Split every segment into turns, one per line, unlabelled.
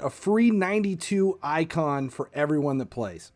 a free 92 icon for everyone that plays.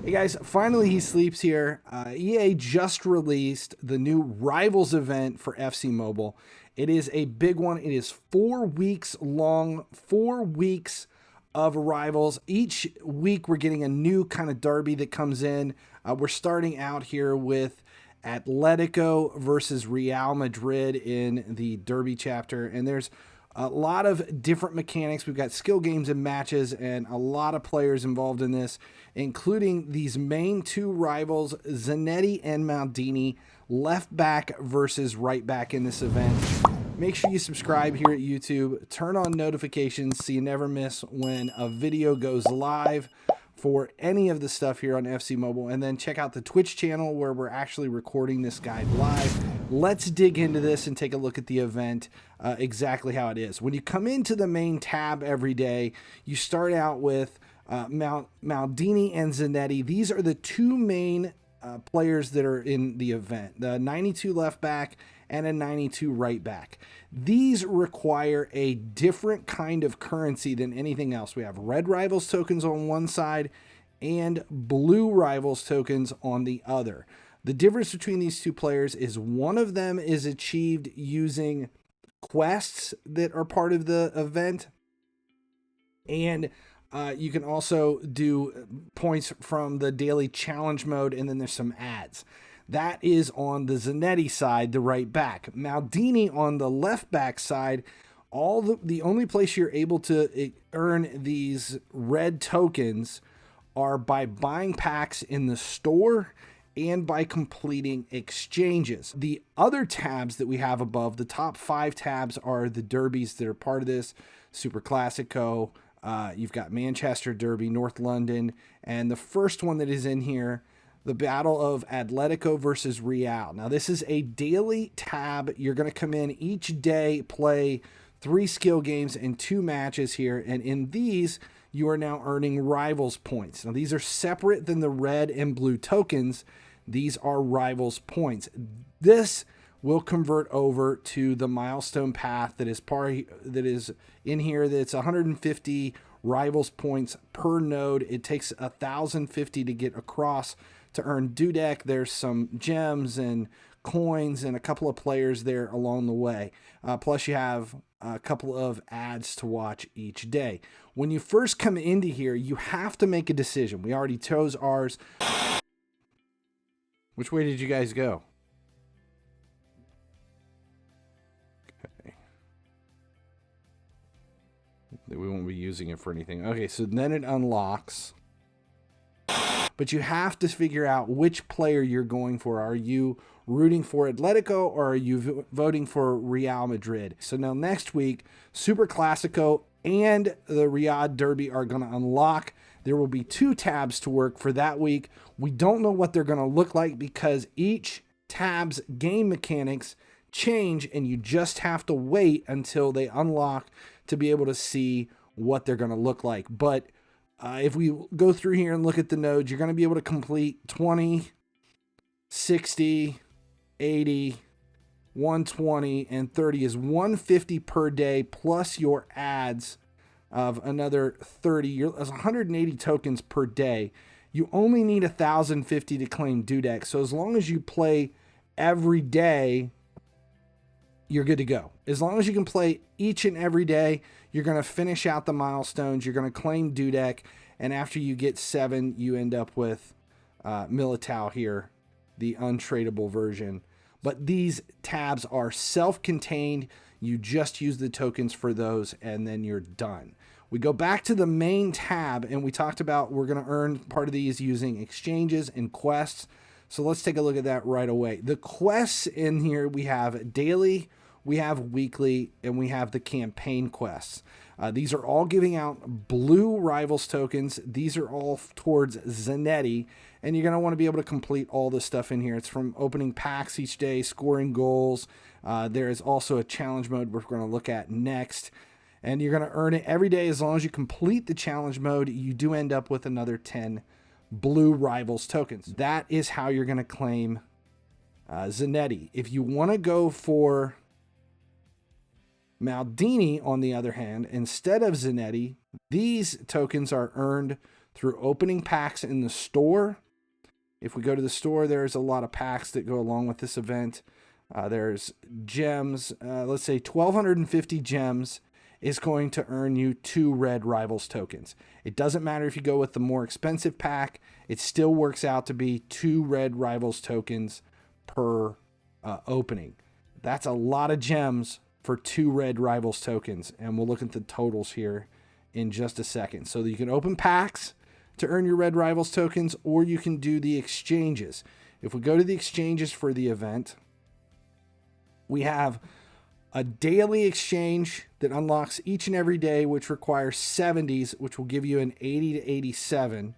Hey guys, finally he sleeps here. EA just released the new Rivals event for FC Mobile. It is a big one. It is 4 weeks long, 4 weeks of Rivals. Each week we're getting a new kind of derby that comes in. We're starting out here with Atletico versus Real Madrid in the Derby chapter, and there's a lot of different mechanics. We've got skill games and matches and a lot of players involved in this, including these main two rivals, Zanetti and Maldini, left back versus right back in this event. Make sure you subscribe here at YouTube. Turn on notifications so you never miss when a video goes live for any of the stuff here on FC Mobile, and then check out the Twitch channel where we're actually recording this guide live. Let's dig into this and take a look at the event, exactly how it is. When you come into the main tab every day, you start out with Maldini and Zanetti. These are the two main players that are in the event, the 92 left back and a 92 right back. These require a different kind of currency than anything else. We have red rivals tokens on one side and blue rivals tokens on the other. The difference between these two players is one of them is achieved using quests that are part of the event, and you can also do points from the daily challenge mode, and then there's some ads. That is on the Zanetti side, the right back. Maldini on the left back side, the only place you're able to earn these red tokens are by buying packs in the store and by completing exchanges. The other tabs that we have above, the top 5 tabs, are the derbies that are part of this. Superclasico, you've got Manchester Derby, North London, and the first one that is in here, the Battle of Atletico versus Real. Now, this is a daily tab. You're going to come in each day, play 3 skill games and 2 matches here, and in these, you are now earning Rivals points. Now, these are separate than the red and blue tokens. These are Rivals points. This will convert over to the Milestone path that is in here. That's 150 Rivals points per node. It takes 1,050 to get across to earn Dudek. There's some gems and coins and a couple of players there along the way. Plus you have a couple of ads to watch each day. When you first come into here, you have to make a decision. We already chose ours. Which way did you guys go? Okay. We won't be using it for anything. Okay, so then it unlocks. But you have to figure out which player you're going for. Are you rooting for Atletico or are you voting for Real Madrid? So now next week, Superclasico and the Riyadh Derby are going to unlock. There will be 2 tabs to work for that week. We don't know what they're going to look like because each tab's game mechanics change, and you just have to wait until they unlock to be able to see what they're going to look like. But if we go through here and look at the nodes, you're going to be able to complete 20, 60, 80, 120, and 30 is 150 per day, plus your ads of another 30. That's 180 tokens per day. You only need 1,050 to claim Dudek. So as long as you play every day, you're good to go. As long as you can play each and every day, you're going to finish out the milestones. You're going to claim Dudek. And after you get 7, you end up with Militao here, the untradeable version. But these tabs are self-contained. You just use the tokens for those, and then you're done. We go back to the main tab, and we talked about we're going to earn part of these using exchanges and quests. So let's take a look at that right away. The quests in here, we have daily, we have weekly, and we have the campaign quests. These are all giving out blue Rivals tokens. These are all towards Zanetti, and you're going to want to be able to complete all this stuff in here. It's from opening packs each day, scoring goals. There is also a challenge mode we're going to look at next, and you're going to earn it every day. As long as you complete the challenge mode, you do end up with another 10 blue Rivals tokens. That is how you're going to claim Zanetti. If you want to go for Maldini, on the other hand, instead of Zanetti, these tokens are earned through opening packs in the store. If we go to the store, there's a lot of packs that go along with this event. There's gems. Let's say 1,250 gems is going to earn you 2 red Rivals tokens. It doesn't matter if you go with the more expensive pack. It still works out to be 2 red Rivals tokens per opening. That's a lot of gems for 2 red Rivals tokens, and we'll look at the totals here in just a second. So you can open packs to earn your red Rivals tokens, or you can do the exchanges. If we go to the exchanges for the event, we have a daily exchange that unlocks each and every day, which requires 70s, which will give you an 80 to 87.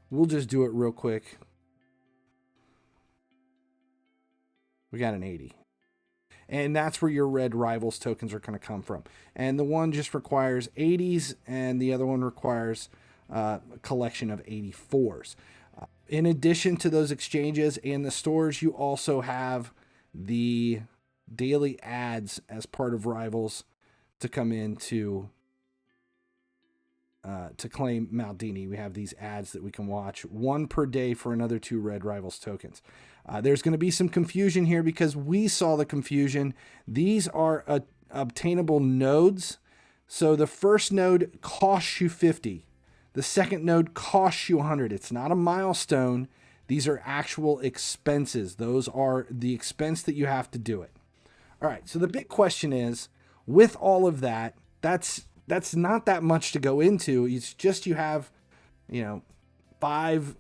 We'll just do it real quick. We got an 80. And that's where your red Rivals tokens are going to come from. And the one just requires 80s, and the other one requires a collection of 84s. In addition to those exchanges and the stores, you also have the daily ads as part of Rivals to come in to claim Maldini. We have these ads that we can watch, 1 per day for another 2 red Rivals tokens. There's going to be some confusion here because we saw the confusion. These are obtainable nodes. So the first node costs you 50. The second node costs you 100. It's not a milestone. These are actual expenses. Those are the expense that you have to do it. All right, so the big question is, with all of that, that's not that much to go into. It's just you have, 5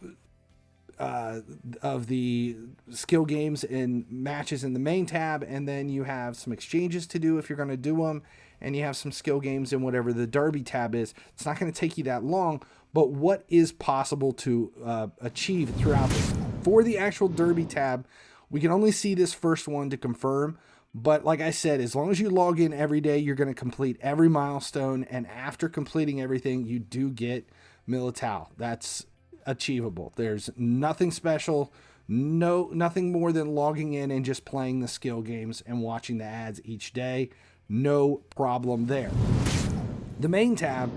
of the skill games and matches in the main tab, and then you have some exchanges to do if you're going to do them, and you have some skill games in whatever the Derby tab is. It's not going to take you that long, but what is possible to achieve throughout this? For the actual Derby tab, we can only see this first one to confirm. But like I said, as long as you log in every day, you're going to complete every milestone. And after completing everything, you do get Milestone. That's achievable. There's nothing special, nothing more than logging in and just playing the skill games and watching the ads each day. No problem there. The main tab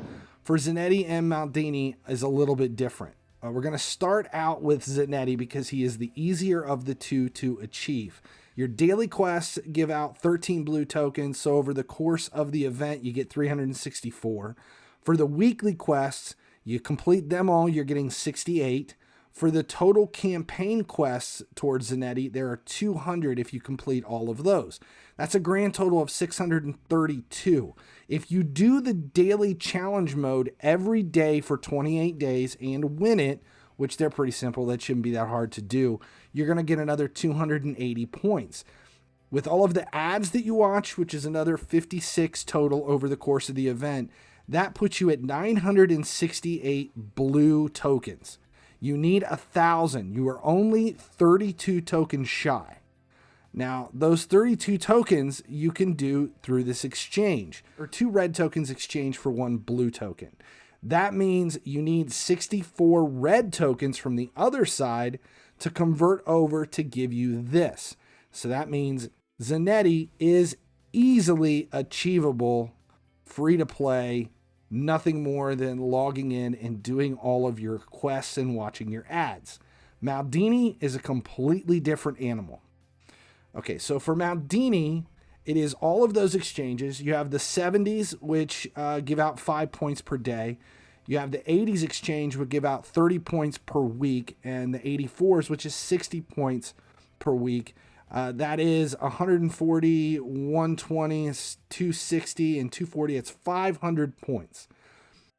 for Zanetti and Maldini is a little bit different. We're going to start out with Zanetti because he is the easier of the two to achieve. Your daily quests give out 13 blue tokens, so over the course of the event, you get 364. For the weekly quests, you complete them all, you're getting 68. For the total campaign quests towards Zanetti, there are 200 if you complete all of those. That's a grand total of 632. If you do the daily challenge mode every day for 28 days and win it, which they're pretty simple, that shouldn't be that hard to do, you're going to get another 280 points. With all of the ads that you watch, which is another 56 total over the course of the event, that puts you at 968 blue tokens. You need 1,000. You are only 32 tokens shy. Now, those 32 tokens you can do through this exchange, or 2 red tokens exchange for 1 blue token. That means you need 64 red tokens from the other side to convert over to give you this. So that means Zanetti is easily achievable, free to play, nothing more than logging in and doing all of your quests and watching your ads. Maldini is a completely different animal. Okay, so for Maldini, it is all of those exchanges. You have the 70s, which give out 5 points per day. You have the 80s exchange, which give out 30 points per week, and the 84s, which is 60 points per week. That is 140, 120, 260, and 240. It's 500 points.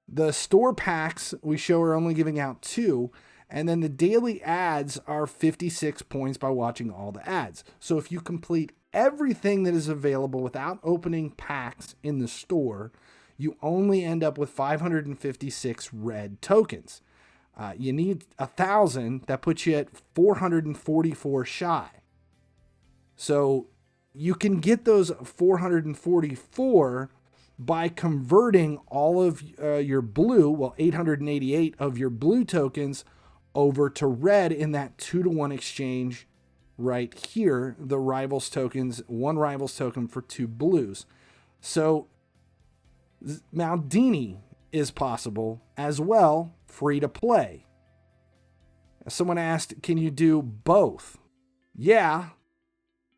The store packs we show are only giving out 2, and then the daily ads are 56 points by watching all the ads. So if you complete everything that is available without opening packs in the store, you only end up with 556 red tokens. You need 1,000. That puts you at 444 shy. So you can get those 444 by converting all of your blue, 888 of your blue tokens over to red in that 2-to-1 exchange right here. The rivals tokens, 1 rivals token for 2 blues. So Maldini is possible as well, free to play. Someone asked, can you do both? Yeah,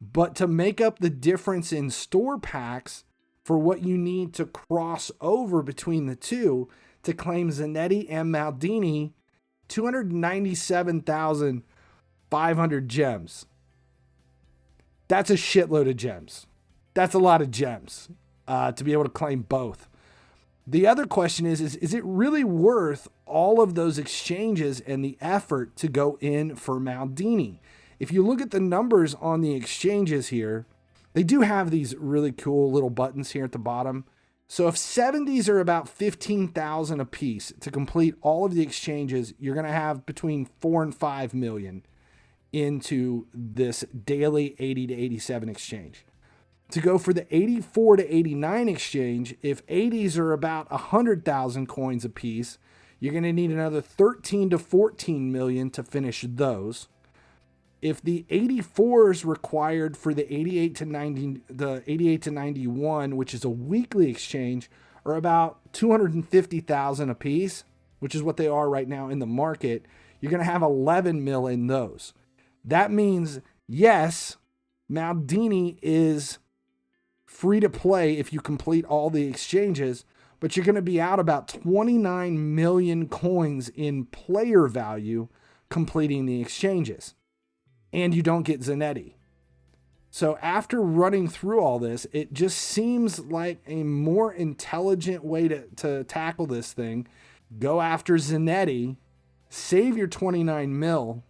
but to make up the difference in store packs for what you need to cross over between the two to claim Zanetti and Maldini, 297,500 gems. That's a shitload of gems. That's a lot of gems to be able to claim both. The other question is it really worth all of those exchanges and the effort to go in for Maldini? If you look at the numbers on the exchanges here, they do have these really cool little buttons here at the bottom. So if 70s are about 15,000 a piece to complete all of the exchanges, you're going to have between 4 and 5 million into this daily 80 to 87 exchange. To go for the 84 to 89 exchange, if 80s are about 100,000 coins a piece, you're going to need another 13 to 14 million to finish those. If the 84s required for the 88 to 90, the 88 to 91, which is a weekly exchange, are about 250,000 a piece, which is what they are right now in the market, you're going to have 11 mil in those. That means, yes, Maldini is free to play if you complete all the exchanges, but you're going to be out about 29 million coins in player value completing the exchanges. And you don't get Zanetti. So after running through all this, it just seems like a more intelligent way to tackle this thing. Go after Zanetti, save your 29 mil,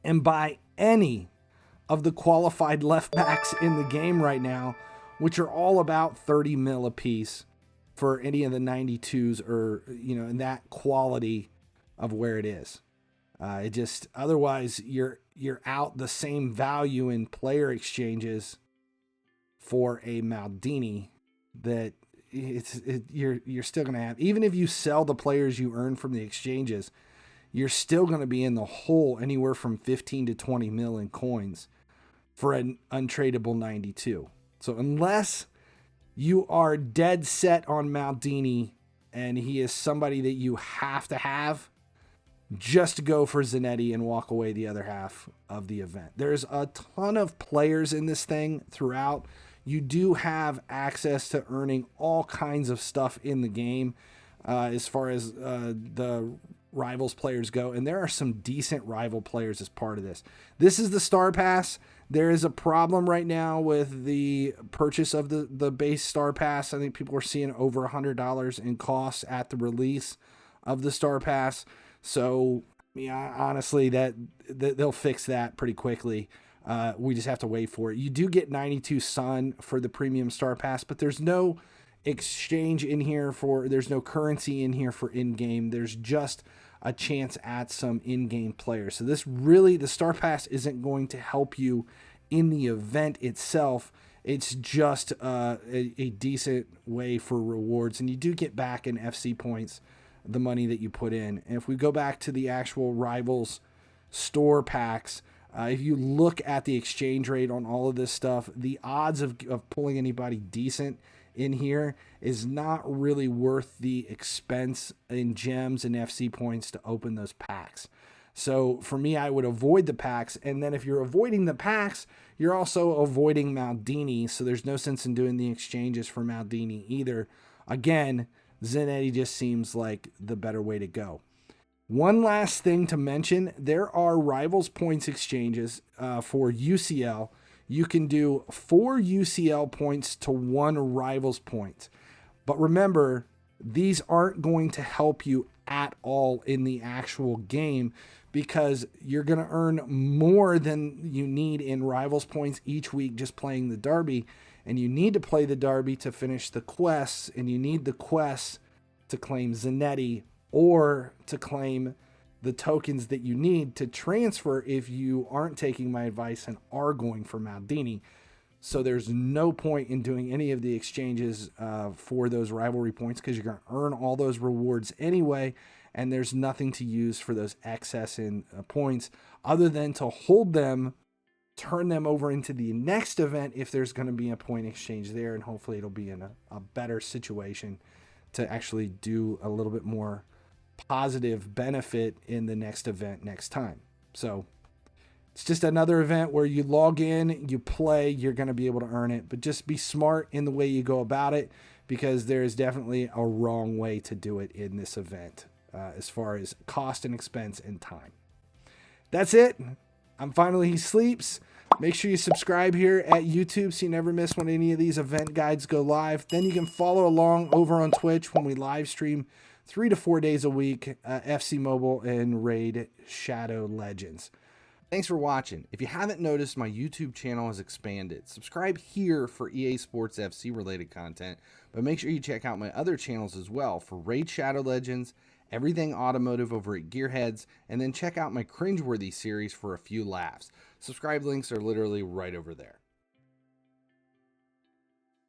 and buy any of the qualified left backs in the game right now, which are all about 30 mil a piece for any of the 92s or, in that quality of where it is. It just, otherwise you're out the same value in player exchanges for a Maldini that you're still going to have. Even if you sell the players you earn from the exchanges, you're still going to be in the hole anywhere from 15 to 20 mil in coins for an untradeable 92. So unless you are dead set on Maldini and he is somebody that you have to have, just go for Zanetti and walk away the other half of the event. There's a ton of players in this thing throughout. You do have access to earning all kinds of stuff in the game as far as the rivals players go. And there are some decent rival players as part of this. This is the Star Pass. There is a problem right now with the purchase of the base Star Pass. I think people are seeing over $100 in costs at the release of the Star Pass. So, yeah, honestly, that they'll fix that pretty quickly. We just have to wait for it. You do get 92 Sun for the premium Star Pass, but there's no exchange in here there's no currency in here for in-game. There's just a chance at some in-game players. So this really, the Star Pass isn't going to help you in the event itself. It's just a decent way for rewards, and you do get back in FC points the money that you put in. And if we go back to the actual Rivals store packs, if you look at the exchange rate on all of this stuff, the odds of pulling anybody decent in here is not really worth the expense in gems and FC points to open those packs. So for me, I would avoid the packs. And then if you're avoiding the packs, you're also avoiding Maldini. So there's no sense in doing the exchanges for Maldini either. Again, Zanetti just seems like the better way to go. One last thing to mention, there are Rivals points exchanges for UCL. You can do 4 UCL points to 1 Rivals point. But remember, these aren't going to help you at all in the actual game because you're going to earn more than you need in Rivals points each week just playing the Derby. And you need to play the Derby to finish the quests, and you need the quests to claim Zanetti or to claim the tokens that you need to transfer if you aren't taking my advice and are going for Maldini. So there's no point in doing any of the exchanges for those rivalry points because you're going to earn all those rewards anyway. and there's nothing to use for those excess in points other than to hold them, turn them over into the next event if there's going to be a point exchange there, and hopefully it'll be in a better situation to actually do a little bit more positive benefit in the next event next time. So it's just another event where you log in, you play, you're going to be able to earn it, but just be smart in the way you go about it, because there is definitely a wrong way to do it in this event as far as cost and expense and time. That's it. I'm FinallyHeSleeps. Make sure you subscribe here at YouTube so you never miss when any of these event guides go live. Then you can follow along over on Twitch when we live stream 3 to 4 days a week, FC Mobile and Raid Shadow Legends. Thanks for watching. If you haven't noticed, my YouTube channel has expanded. Subscribe here for EA Sports FC related content, but make sure you check out my other channels as well for Raid Shadow Legends, everything automotive over at Gearheads, and then check out my cringeworthy series for a few laughs. Subscribe links are literally right over there.